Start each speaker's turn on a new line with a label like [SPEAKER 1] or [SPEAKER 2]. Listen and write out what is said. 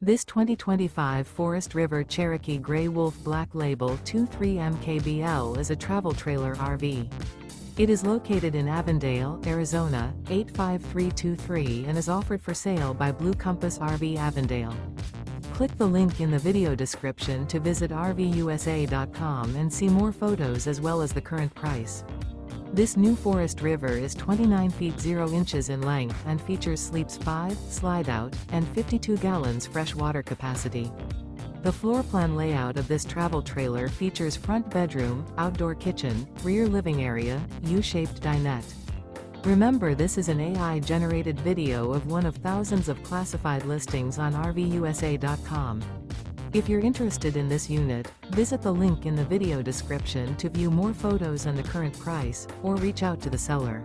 [SPEAKER 1] This 2025 Forest River Cherokee Grey Wolf Black Label 23 MKBL is a travel trailer RV. It is located in Avondale, Arizona, 85323 and is offered for sale by Blue Compass RV Avondale. Click the link in the video description to visit RVUSA.com and see more photos as well as the current price. This new Forest River is 29 feet 0 inches in length and features sleeps 5, slide-out, and 52 gallons fresh water capacity. The floor plan layout of this travel trailer features front bedroom, outdoor kitchen, rear living area, U-shaped dinette. Remember, this is an AI-generated video of one of thousands of classified listings on RVUSA.com. If you're interested in this unit, visit the link in the video description to view more photos and the current price, or reach out to the seller.